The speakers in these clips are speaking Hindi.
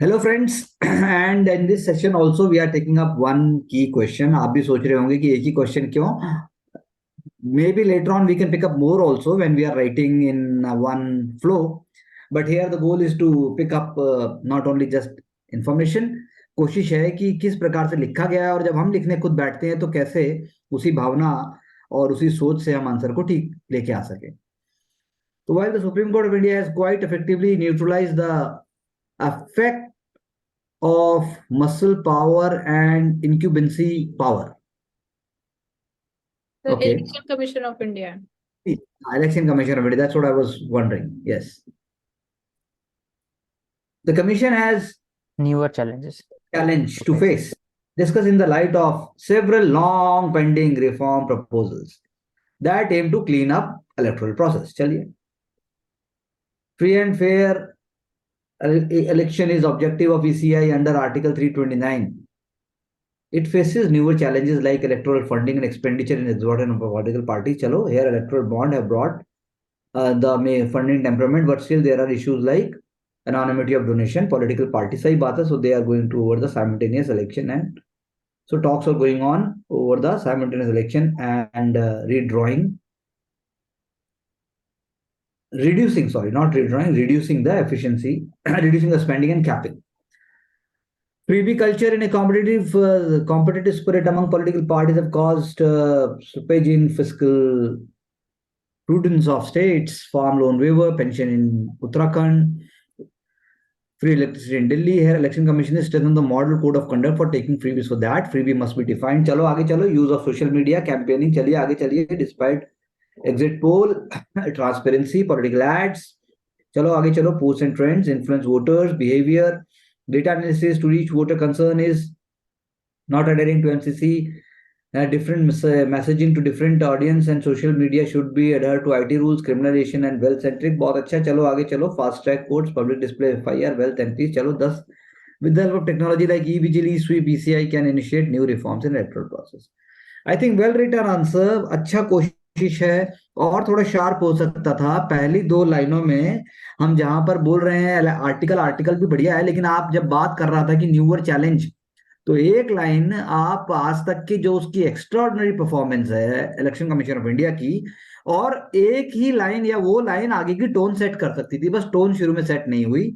Hello friends and in this session also we are taking up one key question. आप भी सोच रहे होंगे कि एक ही क्वेश्चन क्यों। Maybe later on we can pick up more also when we are writing in one flow, but here the goal is to pick up not only just information. कोशिश है कि किस प्रकार से लिखा गया है और जब हम लिखने खुद बैठते हैं तो कैसे उसी भावना और उसी सोच से हम आंसर को ठीक लेके आ सके। तो while the Supreme Court of India has quite effectively neutralized the effect of muscle power and incumbency power. The Okay. Election Commission of India. Election Commission of India. That's what I was wondering. Yes. The commission has newer challenges challenge to face, discuss in the light of several long pending reform proposals that aim to clean up electoral process. चलिए. Free and fair election is objective of ECI under Article 329. It faces newer challenges like electoral funding and expenditure in exorbitant of political parties. Chalo, here electoral bond have brought the funding temperament, but still there are issues like anonymity of donation, political party. Sahi baat hai. So they are going to over the simultaneous election, and so talks are going on over the simultaneous election and redrawing, reducing, sorry, not redrawing, reducing the efficiency, reducing the spending and capping. Freebie culture in a competitive spirit among political parties have caused slippage in fiscal prudence of states, farm loan waiver, pension in Uttarakhand, free electricity in Delhi. Here, Election Commission has strengthened the model code of conduct for taking freebies. For that, freebie must be defined. चलो आगे चलो. Use of social media, campaigning. चलिए आगे चलिए. Despite exit poll, transparency, political ads. चलो आगे चलो. Posts and trends, influence voters, behavior. Data analysis to reach voter concern is not adhering to MCC. Different messaging to different audience and social media should be adhere to IT rules, criminalization and wealth centric. बहुत अच्छा. चलो आगे चलो. Fast track courts, public display FIR, wealth entries. चलो 10. With the help of technology like e-Vigil, e-Sweep, ECI can initiate new reforms in electoral process. I think well written answer. अच्छा कोशिश है और थोड़ा शार्प हो सकता था पहली दो लाइनों में. हम जहां पर बोल रहे हैं आर्टिकल आर्टिकल भी बढ़िया है, लेकिन आप जब बात कर रहा था कि न्यूअर चैलेंज, तो एक लाइन आप आज तक की जो उसकी एक्स्ट्राऑर्डिनरी परफॉर्मेंस है इलेक्शन कमीशन ऑफ इंडिया की, और एक ही लाइन या वो लाइन आगे की टोन सेट कर सकती थी. बस टोन शुरू में सेट नहीं हुई.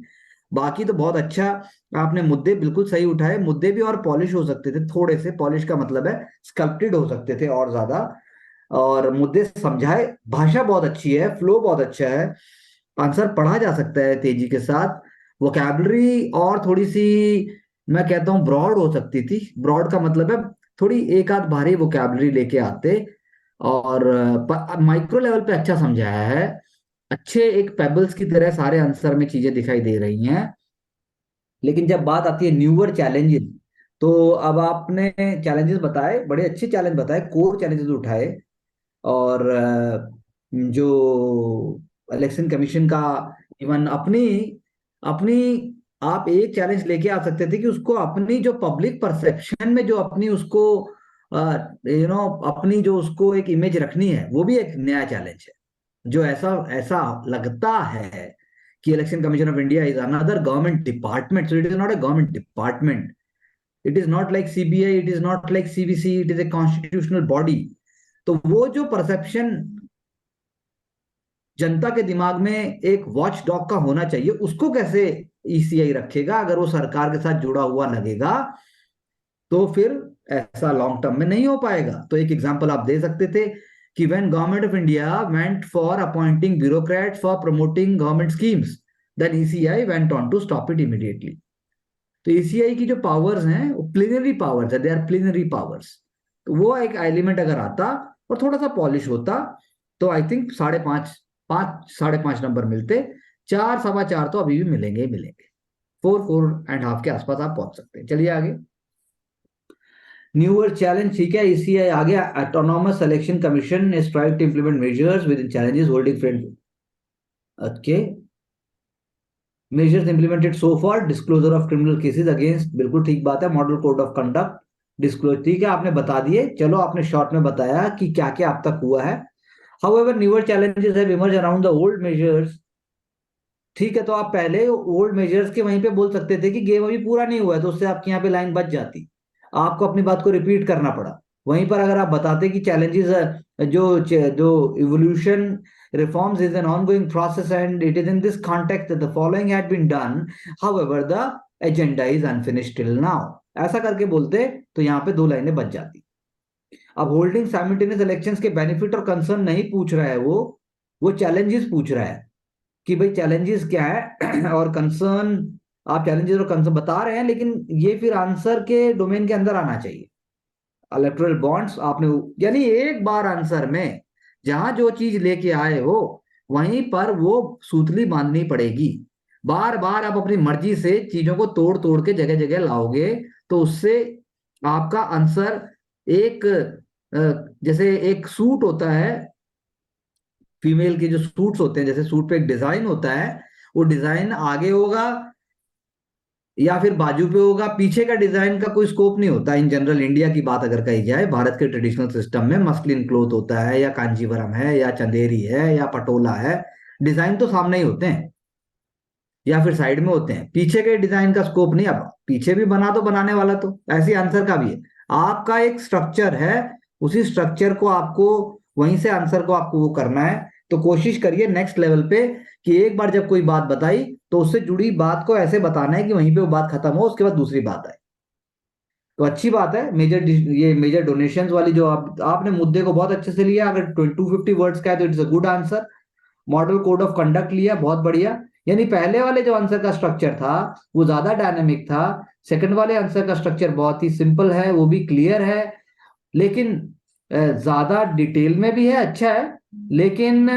बाकी तो बहुत अच्छा. आपने मुद्दे बिल्कुल सही उठाए. मुद्दे भी और पॉलिश हो सकते थे थोड़े से. पॉलिश का मतलब है स्कल्प्टेड हो सकते थे और ज्यादा. और मुद्दे समझाए. भाषा बहुत अच्छी है, फ्लो बहुत अच्छा है, आंसर पढ़ा जा सकता है तेजी के साथ. वोकैबुलरी और थोड़ी सी मैं कहता हूं ब्रॉड हो सकती थी. ब्रॉड का मतलब है थोड़ी एक आध भारी वोकैबुलरी लेके आते. और माइक्रो लेवल पे अच्छा समझाया है. अच्छे एक पेबल्स की तरह सारे आंसर में चीजें दिखाई दे रही हैं. लेकिन जब बात आती है न्यूअर चैलेंजेस, तो अब आपने चैलेंजेस बताए, बड़े अच्छे चैलेंज बताए, कोर चैलेंजेस उठाए. और जो इलेक्शन कमीशन का इवन अपनी अपनी आप एक चैलेंज लेके आ सकते थे कि उसको अपनी जो पब्लिक परसेप्शन में जो अपनी उसको अपनी जो उसको एक इमेज रखनी है, वो भी एक नया चैलेंज है. जो ऐसा ऐसा लगता है कि election commission of India is another government department. So it is not a government department. It is not like CBI, it is not like CBC, it is a constitutional body. तो वो जो परसेप्शन जनता के दिमाग में एक वॉच डॉग का होना चाहिए, उसको कैसे ईसीआई रखेगा? अगर वो सरकार के साथ जुड़ा हुआ लगेगा तो फिर ऐसा लॉन्ग टर्म में नहीं हो पाएगा. तो एक एग्जांपल आप दे सकते थे कि when government of India went for appointing bureaucrats for promoting government schemes, then ECI went on to stop it immediately. तो ईसीआई की जो पावर्स हैं वो प्लीनरी पावर्स है, दे आर प्लीनरी पावर्स. तो वो एक एलिमेंट अगर आता और थोड़ा सा पॉलिश होता, तो आई थिंक 5.5, 5.5 नंबर मिलते. 4, 4.25 तो अभी भी मिलेंगे ही मिलेंगे. 4.5 के आसपास आप पहुंच सकते हैं. चलिए आगे. न्यूअर चैलेंज, ठीक है. इसी आगे autonomous election commission is trying to implement measures with in challenges holding friend. Okay. Measures implemented so for disclosure of criminal cases against, बिल्कुल ठीक बात है. Model code of conduct disclose, ठीक है, आपने बता दिए. चलो आपने शॉर्ट में बताया कि क्या क्या अब तक हुआ है. However, newer challenges have emerged around the old measures ठीक है, तो आप पहले ओल्ड मेजर्स के वहीं पे बोल सकते थे कि गेम अभी पूरा नहीं हुआ है, तो उससे आपकी यहाँ पे लाइन बच जाती। आपको अपनी बात को रिपीट करना पड़ा। वहीं पर अगर आप बताते कि चैलेंजेस, जो जो evolution reforms is an ongoing process and it is in this context the following had been done, however the agenda is unfinished till now, ऐसा करके बोलते तो यहाँ पे 2 लाइनें बच जाती। अब होल्डिंग साइमल्टेनियस इलेक्शंस के बेनिफिट और कंसर्न नहीं पूछ रहा है वो चैलेंजेस पूछ रहा है कि भाई चैलेंजेस क्या है और कंसर्न। आप चैलेंजेस और कंसर्न बता रहे हैं, लेकिन ये फिर आंसर के डोमेन के अंदर आना चाहिए। इलेक्टोरल बॉन्ड्स आपने, यानी एक बार आंसर में जहां जो चीज लेके आए हो वहीं पर वो सूतली बांधनी पड़ेगी। बार बार आप अपनी मर्जी से चीजों को तोड़ तोड़ के जगह जगह लाओगे तो उससे आपका आंसर एक जैसे एक सूट होता है, फीमेल के जो सूट्स होते हैं, जैसे सूट पे एक डिजाइन होता है, वो डिजाइन आगे होगा या फिर बाजू पे होगा, पीछे का डिजाइन का कोई स्कोप नहीं होता। इन जनरल इंडिया की बात अगर कही जाए, भारत के ट्रेडिशनल सिस्टम में मस्लिन क्लोथ होता है या कांजीवरम है या चंदेरी है या पटोला है, डिजाइन तो सामने ही होते हैं या फिर साइड में होते हैं, पीछे के डिजाइन का स्कोप नहीं। अब पीछे भी बना तो बनाने वाला, तो ऐसे आंसर का भी है। आपका एक स्ट्रक्चर है, उसी स्ट्रक्चर को आपको वहीं से आंसर को आपको वो करना है। तो कोशिश करिए नेक्स्ट लेवल पे कि एक बार जब कोई बात बताई तो उससे जुड़ी बात को ऐसे बताना है कि वहीं पे वो बात खत्म हो, उसके बाद दूसरी बात आए। तो अच्छी बात है। ये मेजर डोनेशंस वाली जो आपने मुद्दे को बहुत अच्छे से लिया। अगर 250 वर्ड्स का है तो it's a good answer. Model code of conduct लिया, बहुत बढ़िया। यानी पहले वाले जो आंसर का स्ट्रक्चर था वो ज्यादा डायनेमिक था, सेकंड वाले आंसर का स्ट्रक्चर बहुत ही सिंपल है, वो भी क्लियर है, लेकिन ज्यादा डिटेल में भी है, अच्छा है। लेकिन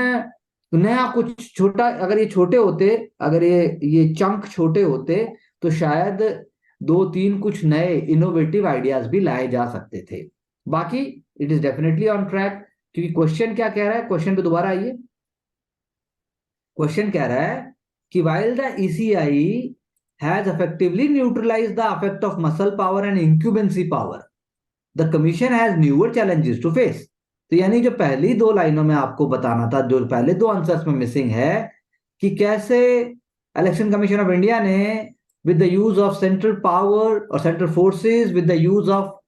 नया कुछ छोटा, अगर ये छोटे होते, अगर ये चंक छोटे होते तो शायद 2-3 कुछ नए इनोवेटिव आइडियाज भी लाए जा सकते थे। बाकी it is definitely on track. क्योंकि क्वेश्चन क्या कह रहा है, क्वेश्चन पे दोबारा आइए। क्वेश्चन कह रहा है कि while the ECI has effectively neutralized the effect of muscle power and incumbency power, the commission has newer challenges to face। तो यानी जो पहली 2 लाइनों में आपको बताना था, जो पहले 2 आंसर्स में मिसिंग है, कि कैसे इलेक्शन कमीशन ऑफ इंडिया ने with the use of central power और central forces, with the use of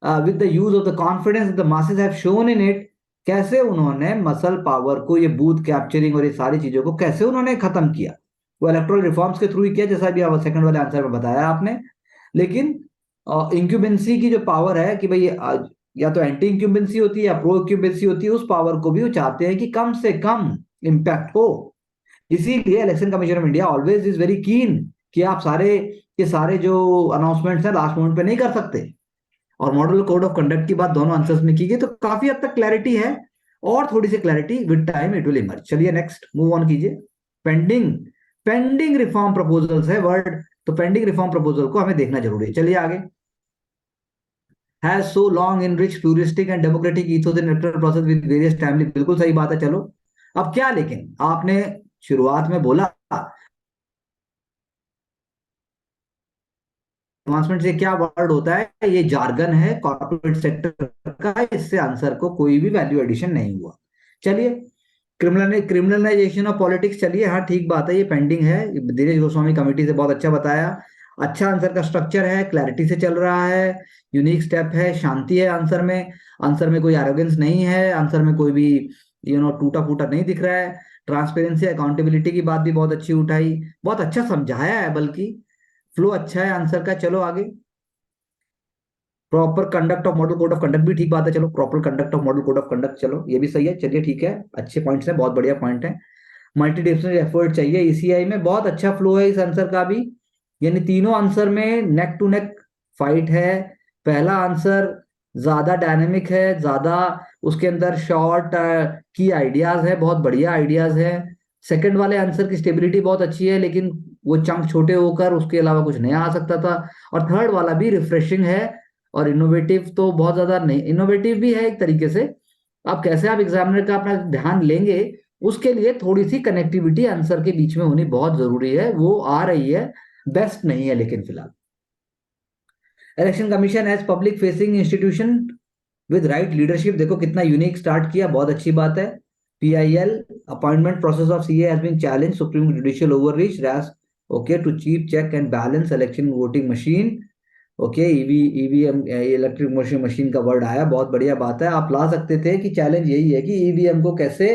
the confidence the masses have shown in it, कैसे उन्होंने मसल पावर को, ये बूथ कैप्चरिंग और ये सारी चीजों को कैसे उन्होंने खत्म किया। वो इलेक्ट्रल रिफॉर्म्स के थ्रू ही किया, जैसा भी सेकंड वाले आंसर में बताया आपने। लेकिन इंक्यूबेंसी की जो पावर है कि भाई या तो एंटी इंक्यूबेंसी होती है या प्रो इंक्यूबेंसी होती है, उस पावर को भी वो चाहते हैं कि कम से कम इम्पैक्ट हो। इसीलिए election commission of India always is very keen कि आप सारे के सारे जो अनाउंसमेंट्स हैं लास्ट मोमेंट पे नहीं कर सकते। और मॉडल कोड ऑफ कंडक्ट की बात दोनों आंसर्स में की गई, तो काफी हद तक क्लैरिटी है। और थोड़ी सी clarity with time it will emerge. चलिए नेक्स्ट मूव ऑन कीजिए। पेंडिंग पेंडिंग रिफॉर्म प्रपोजल्स है वर्ड, तो पेंडिंग रिफॉर्म प्रपोजल को हमें देखना जरूरी है। चलिए आगे। Has so long enriched pluralistic and democratic ethos in electoral process with various timely, बिल्कुल सही बात है। चलो अब क्या, लेकिन आपने शुरुआत में बोला एडवांसमेंट से क्या वर्ड होता है, ये जार्गन है कॉर्पोरेट सेक्टर का, इससे आंसर को कोई भी वैल्यू एडिशन नहीं हुआ। चलिए क्रिमिनलाइजेशन ऑफ पॉलिटिक्स, चलिए हाँ ठीक बात है, ये पेंडिंग है। दिनेश गोस्वामी कमेटी से बहुत अच्छा बताया। अच्छा आंसर का स्ट्रक्चर है, क्लैरिटी से चल रहा है, यूनिक स्टेप है, शांति है आंसर में। आंसर में कोई एरोगेंस नहीं है, आंसर में कोई भी टूटा फूटा नहीं दिख रहा है। ट्रांसपेरेंसी अकाउंटेबिलिटी की बात भी बहुत अच्छी उठाई, बहुत अच्छा समझाया है, बल्कि फ्लो अच्छा है आंसर का। चलो आगे। Proper conduct of model code of conduct भी ठीक बात है, चलो proper conduct of model code of conduct, चलो ये भी सही है। चलिए ठीक है, अच्छे पॉइंट्स हैं, बहुत बढ़िया पॉइंट है। मल्टी डिसिप्लिनरी एफर्ट चाहिए ईसीआई में, बहुत अच्छा फ्लो है इस आंसर का भी। यानी तीनों आंसर में नेक टू नेक फाइट है। पहला आंसर ज्यादा डायनेमिक है, ज्यादा उसके अंदर शॉर्ट की आइडियाज है, बहुत बढ़िया आइडियाज है। सेकंड वाले आंसर की स्टेबिलिटी बहुत अच्छी है, लेकिन वो चंक छोटे होकर उसके अलावा कुछ नया आ सकता था। और थर्ड वाला भी रिफ्रेशिंग है, और इनोवेटिव तो बहुत ज्यादा नहीं, इनोवेटिव भी है एक तरीके से। अब कैसे आप एग्जामिनर का अपना ध्यान लेंगे, उसके लिए थोड़ी सी कनेक्टिविटी आंसर के बीच में होनी बहुत जरूरी है, वो आ रही है, बेस्ट नहीं है लेकिन फिलहाल। Election commission as public facing institution with right leadership, देखो कितना यूनिक स्टार्ट किया, बहुत अच्छी बात है। PIL appointment process of CA has been challenged. Supreme Judicial overreach. RAS okay to cheap check and balance election voting machine. Okay EVM electric machine का वर्ड आया, बहुत बढ़िया बात है। आप ला सकते थे कि चैलेंज यही है कि ईवीएम को कैसे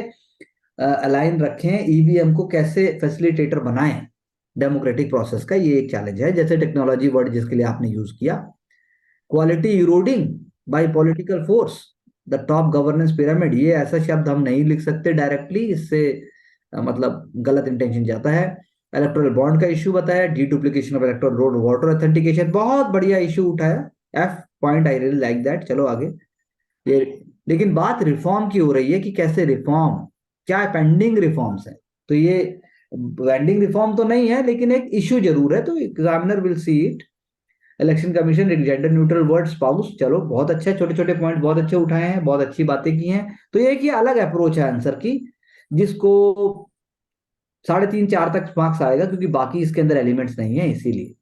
अलाइन रखें, ईवीएम को कैसे फैसिलिटेटर बनाएं डेमोक्रेटिक प्रोसेस का, ये एक चैलेंज है। जैसे टेक्नोलॉजी वर्ड जिसके लिए आपने यूज किया। Quality eroding bye political force, the top governance pyramid, ये ऐसा शब्द हम नहीं लिख सकते डायरेक्टली, इससे मतलब गलत इंटेंशन जाता है। इलेक्टोरल बॉन्ड का इश्यू बताया, deduplication of electoral roll voter authentication, बहुत बढ़िया इश्यू उठाया, F point, I really like that. चलो आगे। ये लेकिन बात रिफॉर्म की हो रही है कि कैसे रिफॉर्म, क्या पेंडिंग रिफॉर्म्स हैं, तो ये पेंडिंग रिफॉर्म तो नहीं है लेकिन एक इश्यू जरूर है, तो examiner will see it. Election commission एक जेंडर न्यूट्रल वर्ड स्पाउस, चलो बहुत अच्छा, छोटे छोटे पॉइंट बहुत अच्छे उठाए हैं, बहुत अच्छी बातें की हैं। तो ये कि अलग अप्रोच है आंसर की, जिसको 3.5 4 तक मार्क्स आएगा, क्योंकि बाकी इसके अंदर एलिमेंट्स नहीं है इसीलिए।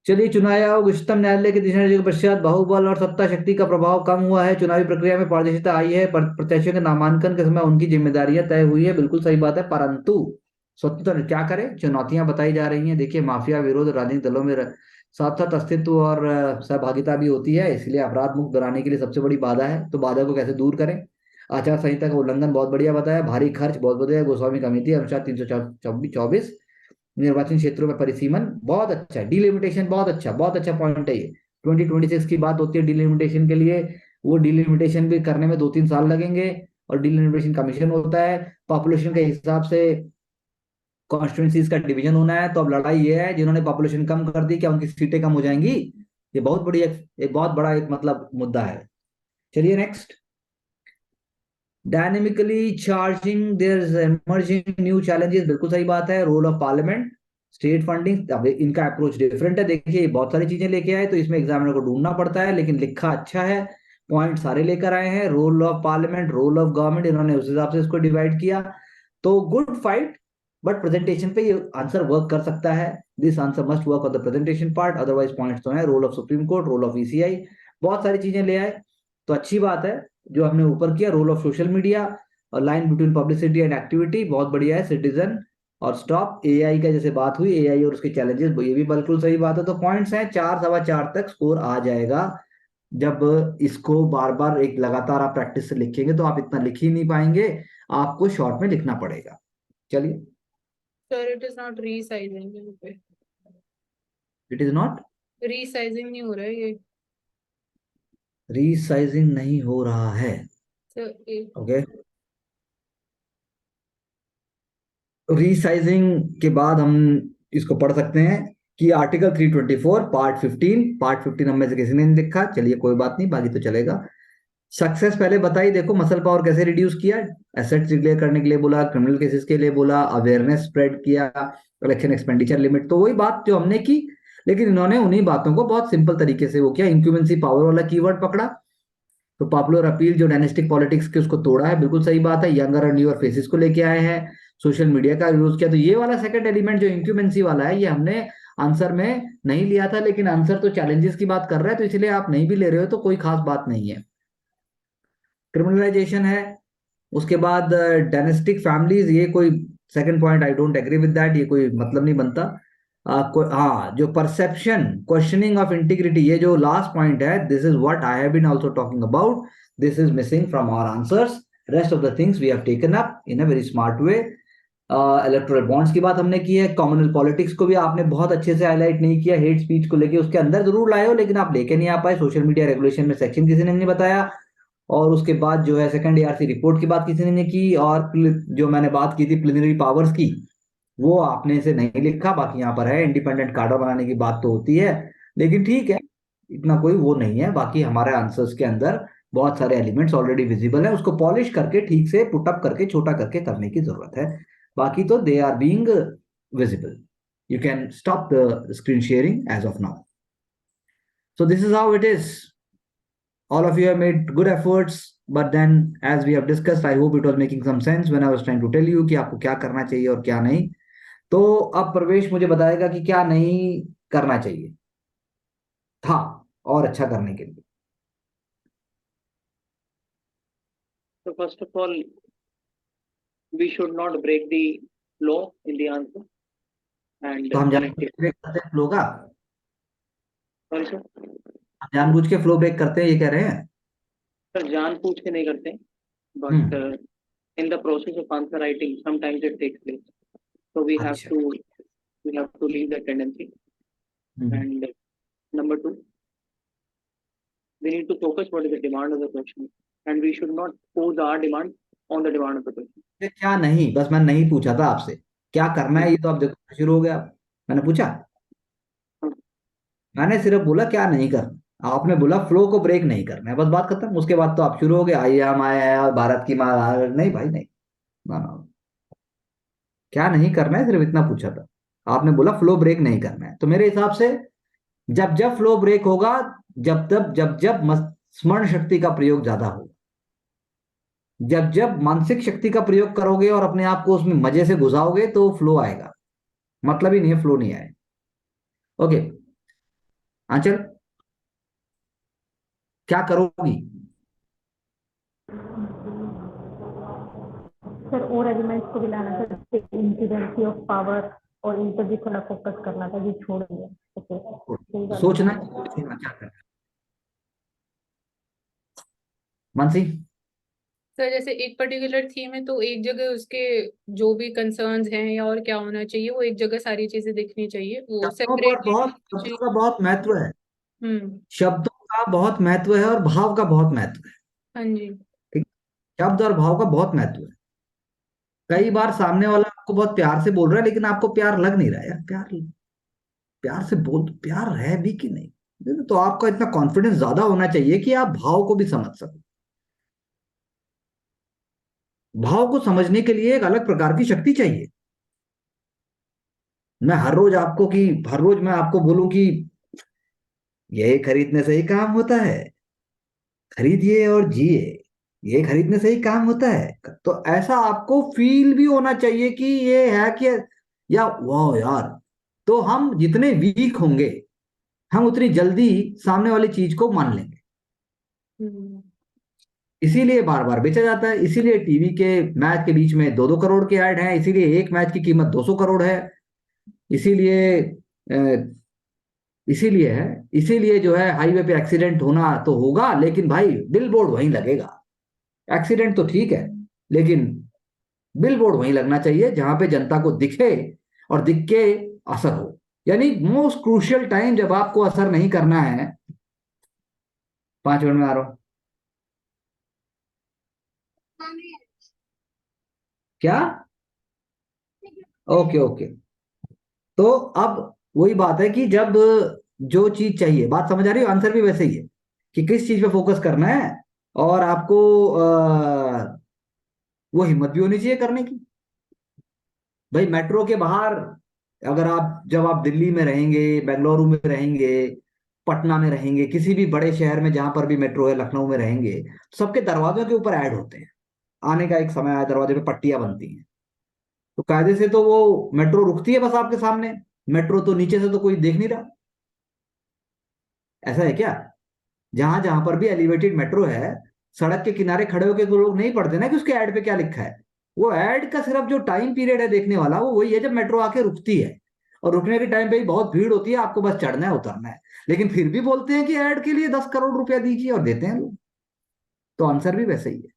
चलिए, चुनाव आयोग उच्चतम न्यायालय के दिशा निर्देश के पश्चात बाहुबल और सत्ता शक्ति का प्रभाव कम हुआ है, चुनावी प्रक्रिया में पारदर्शिता आई है, प्रत्याशियों के नामांकन के समय उनकी जिम्मेदारियां तय हुई है, बिल्कुल सही बात है। परंतु स्वतंत्र क्या करें, चुनौतियां बताई जा रही हैं। देखिए, माफिया विरोध राजनीतिक दलों में साथ साथ अस्तित्व और सहभागिता भी होती है, इसलिए अपराध मुक्त बनाने के लिए सबसे बड़ी बाधा है, तो बाधा को कैसे दूर करें। आचार संहिता का उल्लंघन बहुत बढ़िया बताया, भारी खर्च बहुत बढ़िया, गोस्वामी कमेटी अनुसार 324, निर्वाचन क्षेत्रों में परिसीमन बहुत अच्छा है, डिलिमिटेशन बहुत अच्छा पॉइंट है ये। 2026 की बात होती है डिलिमिटेशन के लिए, वो डिलिमिटेशन भी करने में 2-3 साल लगेंगे, और डिलिमिटेशन कमीशन होता है, पॉपुलेशन के हिसाब से कॉन्स्टिट्यूंसीज का डिवीजन होना है। तो अब लड़ाई ये है, जिन्होंने पॉपुलेशन कम कर दी क्या उनकी सीटें कम हो जाएंगी? ये बहुत बड़ी एक बहुत बड़ा एक मतलब मुद्दा है। चलिए next. Dynamically charging there emerging new challenges, बिल्कुल सही बात है। Role of parliament, state funding, अब इनका अप्रोच डिफरेंट है। देखिए, बहुत सारी चीजें लेके आए, तो इसमें एग्जामिनर को ढूंढना पड़ता है, लेकिन लिखा अच्छा है, पॉइंट सारे लेकर आए हैं। Role of parliament, role of government, इन्होंने उस हिसाब से इसको डिवाइड किया, तो गुड फाइट। बट प्रेजेंटेशन पे ये आंसर वर्क कर सकता है, this answer must work on the presentation part, otherwise points तो है। Role of supreme court, role of ECI, बहुत सारी चीजें ले आए, तो अच्छी बात है जो हमने ऊपर किया। रोल ऑफ सोशल मीडिया और line between publicity and activity, बहुत बढ़िया है। सिटीजन और स्टॉप एआई का जैसे बात हुई, एआई और उसके चैलेंजेस, ये भी बिल्कुल सही बात है। तो पॉइंट्स हैं 4 4.25 तक स्कोर आ जाएगा, जब इसको बार बार एक लगातार आप प्रैक्टिस से लिखेंगे तो आप इतना लिख ही नहीं पाएंगे, आपको शॉर्ट में लिखना पड़ेगा। चलिए। Sir it is not resizing, यहाँ पे इट इज नॉट रीसाइजिंग नहीं हो रहा है ये। रीसाइजिंग नहीं हो रहा है, सर ओके। रीसाइजिंग के बाद हम इसको पढ़ सकते हैं कि आर्टिकल 324 पार्ट 15 हम में से किसी ने नहीं लिखा, चलिए कोई बात नहीं, बाकी तो चलेगा। सक्सेस पहले बताई, देखो मसल पावर कैसे रिड्यूस किया, एसेट्स डिक्लेयर करने के लिए बोला, क्रिमिनल केसेस के लिए बोला, अवेयरनेस स्प्रेड किया, इलेक्शन एक्सपेंडिचर लिमिट, तो वही बात जो हमने की, लेकिन इन्होंने उन्हीं बातों को बहुत सिंपल तरीके से वो किया। इंक्यूमेंसी पावर वाला कीवर्ड पकड़ा, तो पॉपुलर अपील जो डायनेस्टिक पॉलिटिक्स के उसको तोड़ा है, बिल्कुल सही बात है। यंगर एंड न्यूअर फेसेस को लेके आए हैं, सोशल मीडिया का यूज किया, तो ये वाला सेकंड एलिमेंट जो इंक्यूमेंसी वाला है, ये हमने आंसर में नहीं लिया था, लेकिन आंसर तो चैलेंजेस की बात कर रहा है, तो इसलिए आप नहीं भी ले रहे हो तो कोई खास बात नहीं है। क्रिमिनलाइजेशन है, उसके बाद डायनेस्टिक फैमिलीज, ये कोई second point I don't agree with that, ये कोई मतलब नहीं बनता। हाँ, जो परसेप्शन क्वेश्चनिंग ऑफ इंटीग्रिटी, ये जो लास्ट पॉइंट है, this is what I have been also talking about, this is missing from our answers, rest of the things we have taken up in a very smart way. Electoral bonds की बात हमने की है, कम्युनल पॉलिटिक्स को भी आपने बहुत अच्छे से हाईलाइट नहीं किया, हेट स्पीच को लेके उसके अंदर जरूर लाए हो, लेकिन आप लेके नहीं आ पाए। सोशल मीडिया रेगुलेशन में सेक्शन किसी ने नहीं बताया, और उसके बाद जो है सेकंड एआरसी रिपोर्ट की बात किसी ने नहीं की, और जो मैंने बात की थी प्लिनरी पावर्स की, वो आपने से नहीं लिखा, बाकी यहाँ पर है। इंडिपेंडेंट कार्डर बनाने की बात तो होती है, लेकिन ठीक है, इतना कोई वो नहीं है। बाकी हमारे आंसर्स के अंदर बहुत सारे एलिमेंट्स ऑलरेडी विजिबल है, उसको पॉलिश करके ठीक से पुटअप करके छोटा करके करने की जरूरत है, बाकी तो they are being visible. You can stop the screen sharing as of now. So this is how it is. All of you have made good efforts, but then as we have discussed, I hope it was making some sense when I was trying to tell you कि आपको क्या करना चाहिए और क्या नहीं। तो अब प्रवेश मुझे बताएगा कि क्या नहीं करना चाहिए था और अच्छा करने के लिए। तो first of all we should not break the flow in the answer and तो हम connect जानबूझ it. के break करते हैं फ्लो का, Sorry sir. हम जानबूझ के फ्लो ब्रेक करते हैं, ये कह रहे हैं? Sir, जानबूझ के नहीं करते, but hmm, in the process of answer writing, sometimes it takes place. So we have अच्छा, to leave that tendency. Hmm. And number two, we need to focus what is the demand of the question, and we should not pose our demand on the demand of the question. ये क्या नहीं, बस मैंने नहीं पूछा था आपसे क्या करना है, ये तो अब देखो शुरू हो गया। मैंने पूछा, मैंने सिर्फ बोला क्या नहीं करना, आपने बोला फ्लो को ब्रेक नहीं करना है, बस बात खत्म। उसके बाद तो आप शुरू हो गए, आइए हम आए हैं और भारत की माँ, नहीं भाई नहीं, ना ना, क्या नहीं करना है सिर्फ इतना पूछा था। आपने बोला फ्लो ब्रेक नहीं करना है, तो मेरे हिसाब से जब जब फ्लो ब्रेक होगा, जब जब स्मरण शक्ति का प्रयोग ज्यादा होगा, जब जब मानसिक शक्ति का प्रयोग करोगे और अपने आप को उसमें मजे से घुसाओगे तो फ्लो आएगा, मतलब ही नहीं है फ्लो नहीं आए। ओके आंचल, क्या करोगी? सर और एलिमेंट्स को भी लाना था, जैसे इंसिडेंसी ऑफ पावर, और इन पर भी थोड़ा फोकस करना था, ये छोड़ दिया। ओके, सोचना क्या करना। मानसी, सर जैसे एक पर्टिकुलर थीम है तो एक जगह उसके जो भी कंसर्न्स हैं या और क्या होना चाहिए वो एक जगह सारी चीजें दिखनी चाहिए, वो शब्दों का बहुत महत्व है, हम्म। शब्दों का बहुत महत्व है और भाव का बहुत महत्व है। हाँ जी। ठीक, शब्द और भाव का बहुत महत्व है। कई बार सामने वाला आपको बहुत प्यार से बोल रहा है लेकिन आपको प्यार लग नहीं रहा है, यार प्यार, प्यार से बोल, प्यार है भी कि नहीं, तो आपका इतना कॉन्फिडेंस ज्यादा होना चाहिए कि आप भाव को भी समझ सको। भाव को समझने के लिए एक अलग प्रकार की शक्ति चाहिए। मैं हर रोज मैं आपको बोलूं कि ये खरीदने से ही काम होता है, खरीदिए और जिए, ये खरीदने से ही काम होता है, तो ऐसा आपको फील भी होना चाहिए कि ये है कि, या वाह यार, तो हम जितने वीक होंगे हम उतनी जल्दी सामने वाली चीज को मान लेंगे। इसीलिए बार बार बेचा जाता है, इसीलिए टीवी के मैच के बीच में 2-2 करोड़ के ऐड हैं, इसीलिए एक मैच की कीमत 200 करोड़ है, इसीलिए इसीलिए है, इसीलिए जो है हाईवे पे एक्सीडेंट होना तो होगा लेकिन भाई बिल बोर्ड वहीं लगेगा। एक्सीडेंट तो ठीक है लेकिन बिल बोर्ड वहीं लगना चाहिए जहां पे जनता को दिखे और दिख के असर हो। यानी मोस्ट क्रूशियल टाइम जब आपको असर नहीं करना है, 5 मिनट में आ रहा हूं, क्या? ओके ओके, तो अब वही बात है कि जब जो चीज चाहिए, बात समझ आ रही है, आंसर भी वैसे ही है कि किस चीज पे फोकस करना है, और आपको वो हिम्मत भी होनी चाहिए करने की। भाई मेट्रो के बाहर, अगर आप, जब आप दिल्ली में रहेंगे, बेंगलुरु में रहेंगे, पटना में रहेंगे, किसी भी बड़े शहर में जहां पर भी मेट्रो है, लखनऊ में रहेंगे, सबके दरवाजों के ऊपर ऐड होते हैं, आने का एक समय आया, दरवाजे पे पट्टियां बनती हैं, तो कायदे से तो वो मेट्रो रुकती है बस आपके सामने, मेट्रो तो नीचे से तो कोई देख नहीं रहा। ऐसा है क्या? जहां जहां पर भी एलिवेटेड मेट्रो है, सड़क के किनारे खड़े होकर तो लोग नहीं पढ़ते ना कि उसके ऐड पे क्या लिखा है। वो ऐड का सिर्फ जो टाइम पीरियड है देखने वाला, वो वही है जब मेट्रो आके रुकती है, और रुकने के टाइम पे भी बहुत भीड़ होती है, आपको बस चढ़ना है उतरना है, लेकिन फिर भी बोलते हैं कि ऐड के लिए 10 करोड़ रुपया दीजिए, और देते हैं लोग। तो आंसर भी वैसे ही है।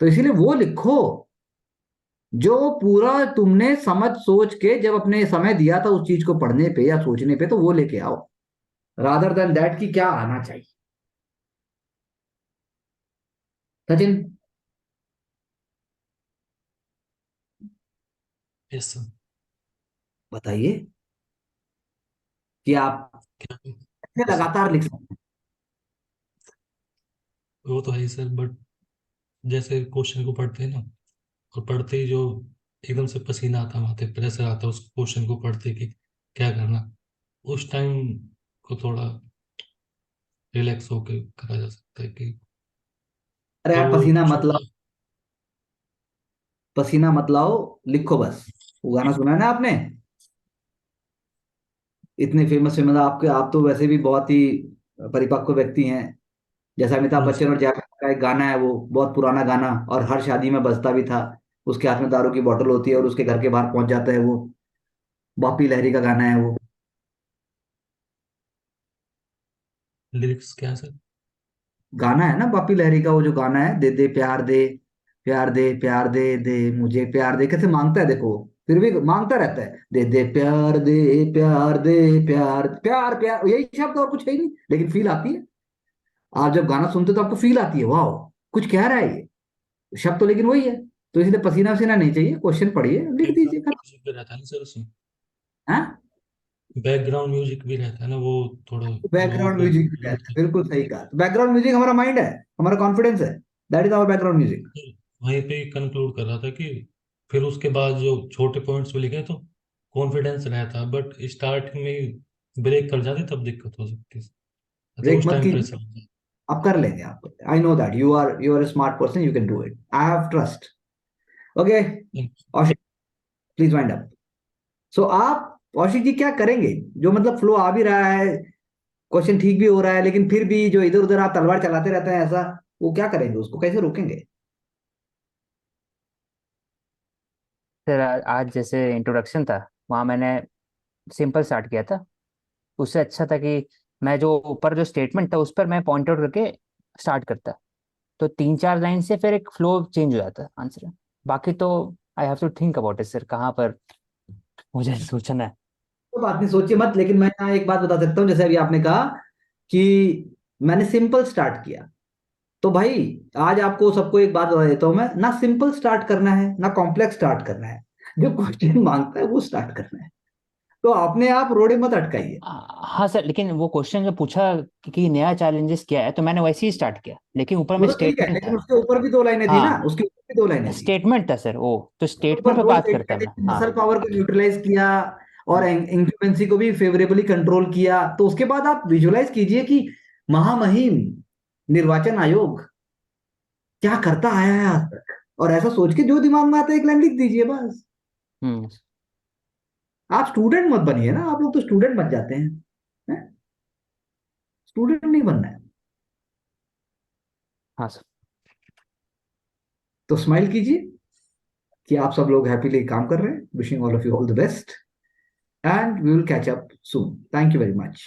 तो इसीलिए वो लिखो जो पूरा तुमने समझ सोच के जब अपने समय दिया था उस चीज को पढ़ने पे या सोचने पे, तो वो लेके आओ, रादर देन दैट कि क्या आना चाहिए। Sachin, yes sir. बताइए कि आप क्या? कैसे लगातार लिख सकते हैं। वो तो है ही सर, बट जैसे क्वेश्चन को पढ़ते हैं ना, और पढ़ते ही जो एकदम से पसीना आता है, माथे प्रेशर आता है उस क्वेश्चन को पढ़ते कि क्या करना, उस टाइम को थोड़ा रिलैक्स होके करा जा सकता है कि अरे जो आप वो पसीना मत लाओ, छोटा। पसीना मत लाओ, लिखो बस। वो गाना सुना है ना आपने, इतने फेमस फेमस, आपके आप तो वैसे भी बहुत ही परिपक्व व्यक्ति हैं, जैसा अमिताभ कौन सा? बच्चन और जया बच्चन का एक गाना है, वो बहुत पुराना गाना और हर शादी में बजता भी था, उसके हाथ में दारू की बोतल होती है और उसके घर के बाहर पहुंच जाता है वो। बापी लहरी का गाना है वो। लिरिक्स क्या है सर? गाना है ना बापी लहरी का, वो जो गाना है, दे दे प्यार दे, प्यार दे, प्यार दे, दे मुझे प्यार दे, कैसे मांगता है देखो, फिर भी मांगता रहता है, दे दे प्यार दे, प्यार दे, प्यार प्यार प्यार, यही शब्द और कुछ है ही नहीं, लेकिन फील आती है। आप जब गाना सुनते हो तो आपको फील आती है, वाह कुछ कह रहा है ये, शब्द तो लेकिन वही है। तो इसलिए पसीना वसीना नहीं चाहिए, क्वेश्चन पढ़िए, लिख दीजिए बैकग्राउंड खत्म। म्यूजिक भी रहता है ना सर उसमें? हाँ, बैकग्राउंड म्यूजिक भी रहता है ना वो, थोड़ा लो बैकग्राउंड पे म्यूजिक भी रहता है, बिल्कुल सही कहा। बैकग्राउंड म्यूजिक हमारा माइंड है, हमारा कॉन्फिडेंस है, that is our background music. वहीं पे कंक्लूड कर रहा था कि फिर उसके बाद जो छोटे पॉइंट्स भी लिखे तो कॉन्फिडेंस रहता, बट स्टार्टिंग में ब्रेक कर जाते तब दिक्कत हो सकती है। अच्छा ब्रेक उस मत टाइम कीजिए, प्रेशर हो जाता आप कर लेंगे, आप, I know that you are smart person, you can do it, I have trust. Okay, है। Aushik, please wind up. So आप, औशिक जी, क्या करेंगे? जो मतलब फ्लो आ भी रहा है, क्वेश्चन ठीक भी हो रहा है, लेकिन फिर भी जो इधर उधर आप तलवार चलाते रहते हैं ऐसा, वो क्या करेंगे, उसको कैसे रोकेंगे? सर आज जैसे इंट्रोडक्शन था वहाँ मैंने सिंपल स्टार्ट किया था। उससे अच्छा था कि मैं जो ऊपर जो स्टेटमेंट था उस पर मैं पॉइंट आउट करके स्टार्ट करता, तो 3-4 लाइन से फिर एक फ्लो चेंज हो जाता आंसर। बाकी तो I have to think about it sir, कहाँ पर मुझे सोचना है। तो बात नहीं, सोचिए मत, लेकिन मैं यहाँ एक बात बता सकता हूँ, जैसे अभी आपने कहा कि मैंने सिंपल स्टार्ट किया, तो भाई आज आपको सबको एक बात बता देता हूँ मैं, ना सिंपल स्टार्ट करना है ना कॉम्प्लेक्स स्टार्ट करना है, जो क्वेश्चन मांगता है वो स्टार्ट करना है। तो अपने आप रोड़े मत अटकाइए। हाँ सर, लेकिन वो क्वेश्चन जब पूछा कि नया चैलेंजेस क्या है तो मैंने वैसे ही स्टार्ट किया, लेकिन ऊपर वो में तो ठीक है, स्टेटमेंट लेकिन था। उसके ऊपर भी दो लाइनें थी ना, हाँ, उसके ऊपर भी दो लाइनें थी। स्टेटमेंट था सर वो, तो उसके ऊपर स्टेटमेंट पे दो बात करता मैं। स्टेटमेंट, हाँ। मसल पावर को न्यूट्रलाइज किया और इंक्यूबेंसी को भी फेवरेबली कंट्रोल किया, तो उसके बाद आप विजुलाइज कीजिए कि महामहिम निर्वाचन आयोग क्या करता आया है आज तक, और ऐसा सोच के जो दिमाग में आता है एक लाइन लिख दीजिए बस। हम्म। आप स्टूडेंट मत बनिए ना, आप लोग तो स्टूडेंट बन जाते हैं, स्टूडेंट नहीं बनना है। हाँ सर। तो स्माइल कीजिए कि आप सब लोग हैप्पीली काम कर रहे हैं, wishing all of you all the best, and we will catch up soon, thank you very much.